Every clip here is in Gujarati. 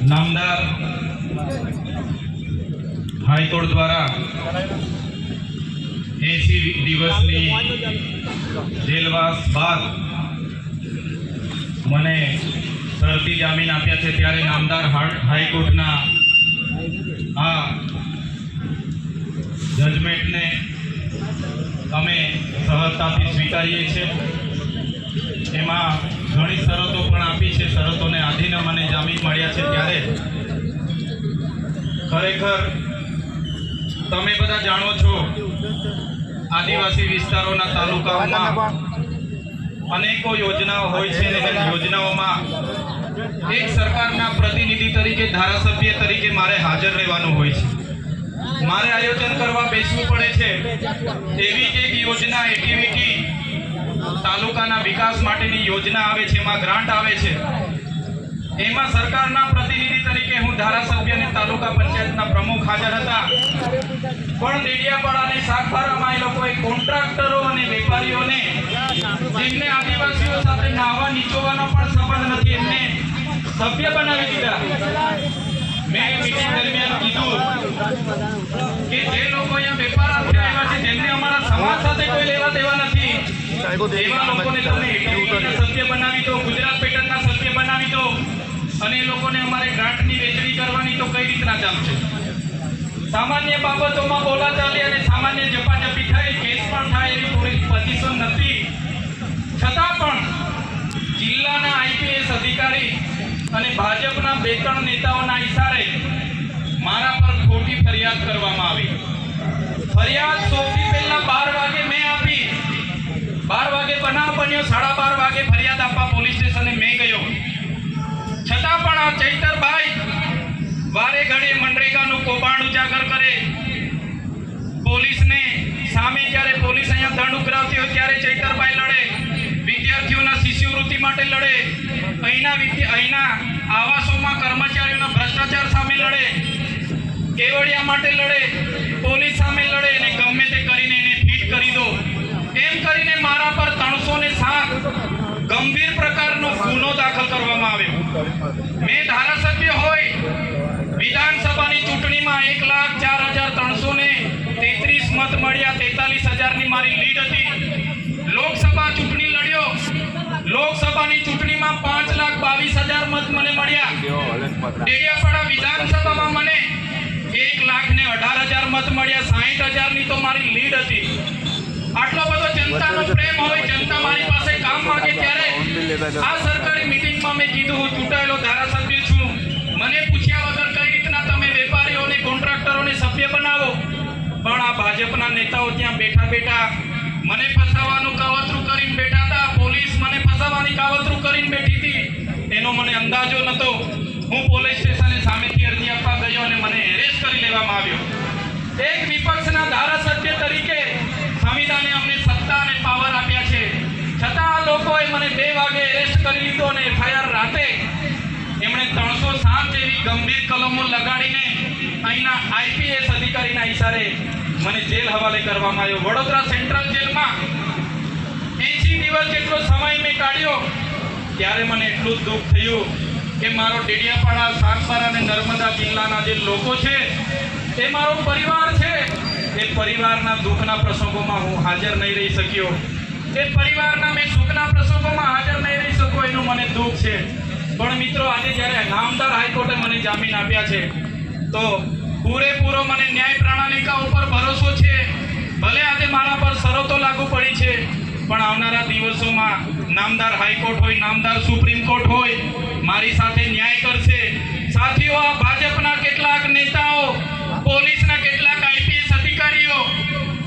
नामदार हाईकोर्ट द्वारा 80 दिवसनी जेलवास बाद मने शरती जामीन आप्या छे त्यारे नामदार हाईकोर्टना आ जजमेंटने अमे सहजताथी स्वीकारीए छे। एमां घणी शरतो पण आपी छे, शरतोने आधीन मने जामीन मळ्या छे त्यारे खरेखर तमे बधा जाणो छो आदिवासी विस्तारोना तालुकाओमां अनेको योजनाओ होय छे ने योजनाओमां एक सरकारना प्रतिनिधि तरीके धारासभ्य तरीके मारे हाजर रहेवानुं होय छे। मारे आयोजन करवा बेसवुं पड़े छे। एवी ज एक योजना एक्टिविटी तालुकाना विकास माटेनी योजना आवे छे, एमां ग्रांट आवे छे, एमां सरकारना प्रतिनिधि तरीके हूँ धारासभ्य ने तालुका पंचायतना प्रमुख हाजर हता, पण देडियापाड़ा ने सागबारामां ए लोकोए कोन्ट्राक्टरो अने वेपारीओने जेमने आदिवासीओ साथे नावा नीचोवानो पण संबंध नथी एमने सभ्य बनावी दीधा। मैं मीटिंग दरमियान कीधुं के जे लोको अहींया वेपारार्थी आव्या छे जेमने अमारा समाज साथे कोई लेवा देवा नथी एवा लोकोने तमे एक्टिविटीना सभ्य बनावी दो, गुजरात पेटर्नना सभ्य बनावी दो अने ए लोकोने अमारे ग्रांटनी वेचणी करवानी तो कई रीतना चालशे। सामान्य बाबतोमां बोलाचाली अने सामान्य जपाजपी थाय, केस पण थाय एवी पूरी पोजीशन नथी, छतां पण जिल्लाना आईपीएस अधिकारी अने भाजपना 2-3 नेताओना इशारे मारा पर खोटी फरियाद करवामां आवी। फरियाद सौथी पहेला 12 वागे मैं आपी, 12 वागे बनाव बन्यो, 12:30 वागे फरियाद आपवा पोलीस स्टेशने मैं गयो, छतां पण आ चैतरभाई वारे घड़े मनरेगानुं कौभांड उजागर करे। पोलीसने सामे ज्यारे पोलीस अहींया दंड उकरावती होय त्यारे चैतरभाई लड़े, विद्यार्थीओना शिष्यवृत्ति माटे लड़े, अहींना आवासोमां कर्मचारीओना भ्रष्टाचार सामे लड़े, केवड़िया माटे लड़े, पोलीस सामे लड़े अने गमे ते करीने एने फीट करी दो एम करीने मारा पर 307 गंभीर प्रकारनो गुनो दाखल करवामां आव्यो। मैं धारासभ्य होय विधानसभानी चूंटणीमां 1,04,333 मत मळ्या, 43,000 नी मारी लीड हती। लोकसभा चूंटणी लड्यो, लोकसभानी चूंटणीमां 5,22,000 मत मने मळ्या। डेडियापाड़ा विधानसभामां मने 1,18,000 मत मळ्या, 60,000 नी तो मारी लीड हती। आटलो बधो जनतानो प्रेम होय, जनता मारी पासे काम मांगे त्यारे आ सरकारी मीटिंगमां मैं कीधुं हुं चूंटायेलो धारासभ्य छुं, मने पूछ्या वगर कई रीतना तमे वेपारीओने कोन्ट्राक्टरोने सभ्य बनावो, पण आ भाजपना नेताओ त्यां बेठा बेठा मने फसावानुं कावतरू करीने बेठा था। पोलीस मने फसावानी कावतरू करीने बेठी थी, एनो मने अंदाजो नतो। हूँ पोलीस स्टेशने सामेथी अरजी आपवा गयो अने मने एरेस्ट करी लेवामां आव्यो। एक विपक्षना धारासभ्य तरीके संविधाने अमने सत्ता अने पावर आप्या छे, छतां आ लोकोए मने 2 वागे एरेस्ट करी लीधो अने एफआईआर राते एमणे 307 जेवी गंभीर कलमो लगाडीने अहींना आईपीएस अधिकारीना इशारे मने जेल हवाले करवामां आव्यो। वडोदरा सेंट्रल जेलमां 80 दिवस जेटलो समय मैं काढ्यो त्यारे मने एटલું दुख थयुं के मारो डेडियापाड़ा, सागबारा अने नर्मदा जिल्लाना जे लोको छे ए मारो परिवार छे। ए परिवारना दुखना प्रसंगोमां हूँ हाजर नहीं रही शक्यो, ए परिवारना मैं सुखना प्रसंगोमां हाजर नहीं रही शको एनुं मने दुख छे। पण मित्रों आज ज्यारे नामदार हाईकोर्टे मने जामीन आप्या छे तो पूरेपूरो मने न्याय प्रणालिका उपर भरोसो छे। भले आज मारा पर शरतो लागू पड़ी छे पण आवनारा दिवसोमां नामदार हाईकोर्ट होय, नामदार सुप्रीम कोर्ट होय मारी साथे न्याय करशे। साथीओ आ भाजपना केटलाक नेताओ, पोलीसना केटलाक आईपीएस अधिकारीओ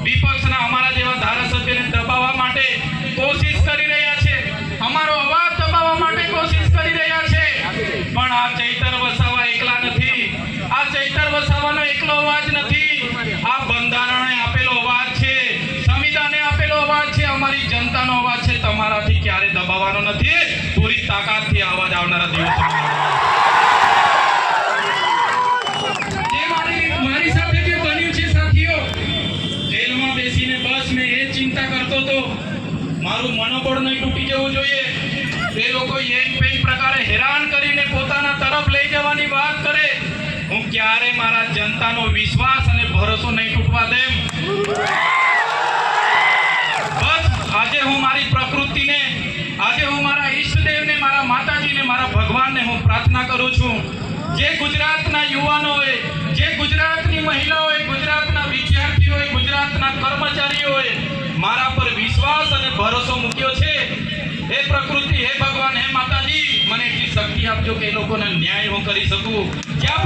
विपक्षना अमारा जेवा धारासभ्यने दबाववा माटे कोशिश करी रह्या छे, अमारो अवाज दबाववा माटे कोशिश करी रह्या छे। पण आ चैतर वसावा एकला नथी, आ चैतर वसावानो एकलो अवाज नथी, आ બંધારણે આપેલો અવાજ છે, સંવિધાને આપેલો અવાજ છે, અમારી જનતાનો અવાજ છે। તમારાથી ક્યારે દબાવવાનો નથી, પૂરી તાકાતથી અવાજ આવનારા દિવસોમાં જનતાનો વિશ્વાસ અને ભરોસો નહીં તૂટવા દેમ. બસ આજે હું મારી પ્રકૃતિને, આજે હું મારા ઈષ્ટદેવને, મારા માતાજીને, મારા ભગવાનને હું પ્રાર્થના કરું છું. જે ગુજરાતના યુવાનોએ, જે ગુજરાતની મહિલાઓએ, ગુજરાતના વિદ્યાર્થીઓએ, ગુજરાતના કર્મચારીઓએ મારા પર વિશ્વાસ અને ભરોસો મૂક્યો છે, હે પ્રકૃતિ, હે ભગવાન, હે માતાજી, મને એટલી શક્તિ આપજો કે એ લોકોને ન્યાય હું કરી શકું. જ્યાં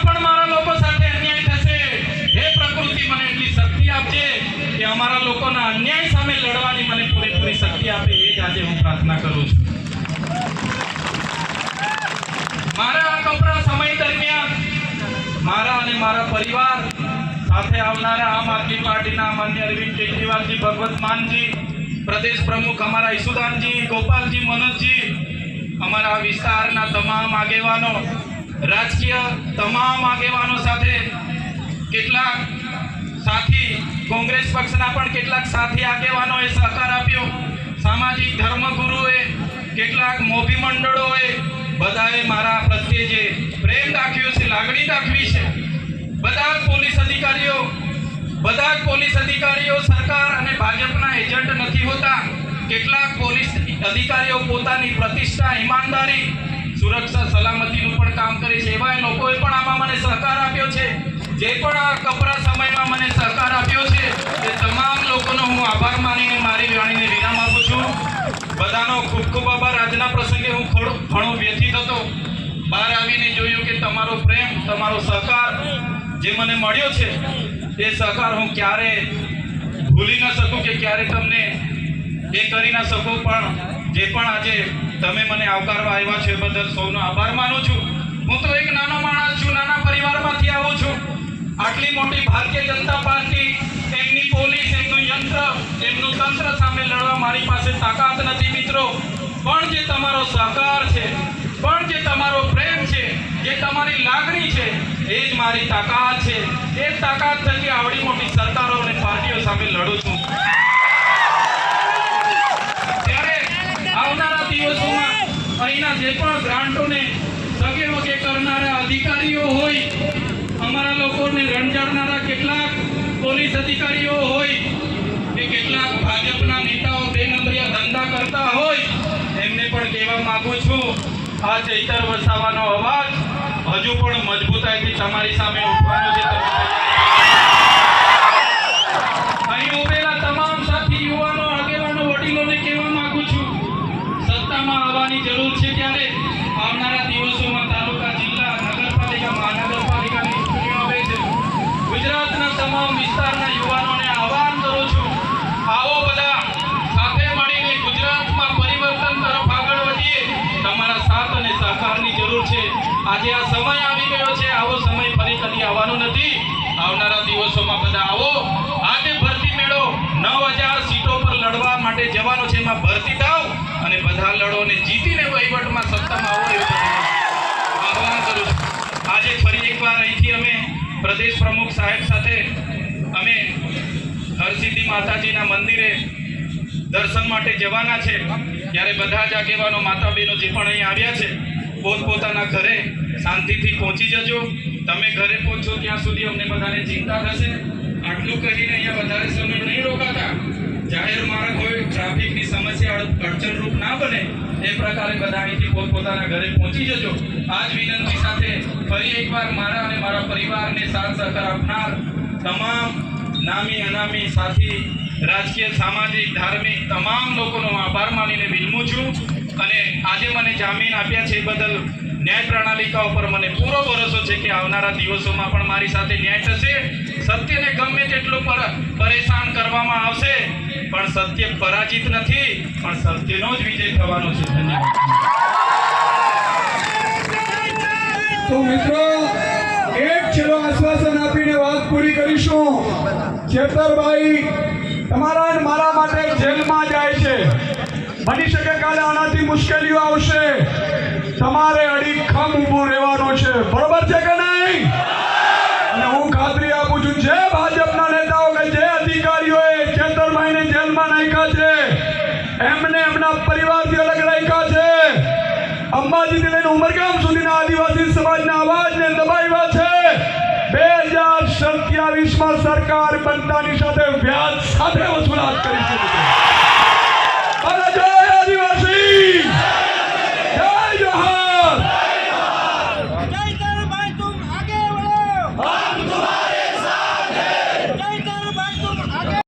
પણ મારા લોકો સાથે અન્યાય થશે, હે પ્રકૃતિ, મને એટલી શક્તિ આપજે કે અમારા લોકોના અન્યાય સામે લડવાની મને પૂરેપૂરી શક્તિ આપે. એ જ આજે હું પ્રાર્થના કરું છું. મારા આ કપરા સમય દરમિયાન મારા અને મારા પરિવાર સાથે આવનારા આમ આદમી પાર્ટીના માન્ય અરવિંદ કેજરીવાલજી, ભગવત માનજી, પ્રદેશ પ્રમુખ અમારા ઈસુદાનજી, ગોપાલજી, મનોજજી, અમારા વિસ્તારના તમામ આગેવાનો, રાજકીય તમામ આગેવાનો સાથે કેટલાક સાથી, કોંગ્રેસ પક્ષના પણ કેટલાક સાથી આગેવાનોએ સહકાર આપ્યો. સામાજિક ધર્મગુરુએ, કેટલાક મોભી મંડળોએ બધાએ મારા પ્રત્યે જે પ્રેમ દાખવ્યો છે, લાગણી દાખવી છે. બધા જ પોલીસ અધિકારીઓ સરકાર અને ભાજપના એજન્ટ નથી હોતા. કેટલાક પોલીસ અધિકારીઓ પોતાની પ્રતિષ્ઠા, ઈમાનદારી, સુરક્ષા, સલામતીનું પણ કામ કરે છે. એવા લોકોએ પણ આમાં મને સહકાર આપ્યો છે. જે પણ આ કપરા સમયમાં મને સહકાર આપ્યો છે એ તમામ લોકોનો હું આભાર માનીને મારી વાણીને વિરામ આપું છું. બધાનો ખૂબ ખૂબ આભાર. આજના પ્રસંગે હું ઘણો વ્યથિત હતો. બહાર આવીને જોયું કે તમારો પ્રેમ, તમારો સહકાર જે મને મળ્યો છે એ સહકાર હું ક્યારે ભૂલી ન શકું કે ક્યારે તમને એ કરી ન શકું. પણ જે પણ આજે તમે મને આવકારવા આવ્યા છો એ બદલ સૌનો આભાર માનું છું. હું તો એક નાનો માણસ છું, નાના પરિવારમાંથી આવું છું. આટલી મોટી ભારતીય જનતા પાર્ટી, એમની પોલીસ, એમનું યંત્ર, એમનું તંત્ર સામે લડવા મારી પાસે તાકાત નથી મિત્રો. પણ જે તમારો સહકાર છે, પણ જે તમારો પ્રેમ છે, જે તમારી લાગણી છે, એ જ મારી તાકાત છે. એ જ તાકાત થકી આવડી મોટી સરકારો અને પાર્ટીઓ સામે લડું છું. ત્યારે આવનારા દિવસોમાં અહીંના જે પણ ગ્રાન્ટોને સગે વગે કરનારા અધિકારીઓ હોય, અમારા લોકોને રંજાડનારા કેટલાક પોલીસ અધિકારીઓ હોય કે કેટલાક ભાજપના નેતાઓ બે નંબરિયા ધંધા કરતા હોય, એમને પણ કહેવા માંગુ છું, આ ચૈતર વસાવાનો અવાજ હજુ પણ મજબૂતાઈથી તમારી સામે ઉઠવાનો છે. અહીં ઉભેલા તમામ સાથી યુવાનો, આગેવાનો, વડીલોને કહેવા માંગુ છું, સત્તામાં આવવાની જરૂર છે. ત્યારે આવનારા દિવસોમાં તાલુકા, જિલ્લા, નગરપાલિકા, મહાનગરપાલિકાની ચૂંટણીઓ આવે છે. ગુજરાતના તમામ વિસ્તારના યુવાનોને આહ્વાન કરું છું, આવો બધા સાથે મળીને ગુજરાતમાં પરિવર્તન તરફ આગળ વધીએ. તમારા સાથ અને સહકારની જરૂર છે. આજે આ સમય આવી ગયો છે, આવો સમય ફરી કદી આવવાનો નથી. આવનારા દિવસોમાં બધા આવો. આજે ભરતી મેળો 9000 સીટો પર લડવા માટે જવાનો છે, એમાં ભરતી થાવ અને બધા લડો અને જીતીને વહીવટમાં સત્તામાં આવો એવું આહ્વાન કરું છું. આજે ફરી એકવાર અહીંથી અમે પ્રદેશ પ્રમુખ સાહેબ સાથે અમે હરસિદ્ધિ માતાજીના મંદિરે દર્શન માટે જવાના છે. ત્યારે બધા જ આગેવાનો, માતા બહેનો જે પણ અહીં આવ્યા છે, પોતપોતાના ઘરે શાંતિથી પહોંચી જજો. તમે ઘરે પહોંચો ત્યાં સુધી અમને બધાને ચિંતા થશે. આટલું કહીને અહીંયા વધારે સમય નહીં રોકાતા. જાહેર માર્ગ હોય, ટ્રાફિકની સમસ્યા અડચણરૂપ ના બને એ પ્રકારે બધા અહીંથી પોતપોતાના ઘરે પહોંચી જજો. આ જ વિનંતી સાથે ફરી એકવાર મારા અને મારા પરિવારને સાથ સહકાર આપનાર તમામ નામી અનામી સાથી, રાજકીય, સામાજિક, ધાર્મિક તમામ લોકોનો આભાર માનીને વિનમું છું. અને આજે મને જામીન આપ્યા છે એ બદલ ન્યાય પ્રણાલિકા ઉપર મને પૂરો ભરોસો છે કે આવનારા દિવસોમાં પણ મારી સાથે ન્યાય થશે. સત્યને ગમે તેટલું પરેશાન કરવામાં આવશે, પણ સત્ય પરાજિત નથી, પણ સત્યનો જ વિજય થવાનો છે. ધન્યવાદ. તો મિત્રો, એક છેલ્લો આશ્વાસન આપીને વાત પૂરી કરીશું. ચેતરભાઈ તમારા અને મારા માટે જેલમાં જાય છે. બની શકે કાલે આનાથી મુશ્કેલીઓ આવશે. તમારે અડીખમ ઊભું રહેવાનું છે. બરોબર છે કે નહીં? અને હું ખાતરી આપું છું, જે ભાજપના નેતાઓ કે જે અધિકારીઓએ ચેતરભાઈને જેલમાં નાખ્યા છે, એમને એમના પરિવારથી અલગ રાખ્યા છે. અંબાજીથી લઈને ઉમરગામ સુધીના આદિવાસી સમાજના સરકાર બનતાની સાથે વ્યાજ સાથે વસૂલાત કરીશું.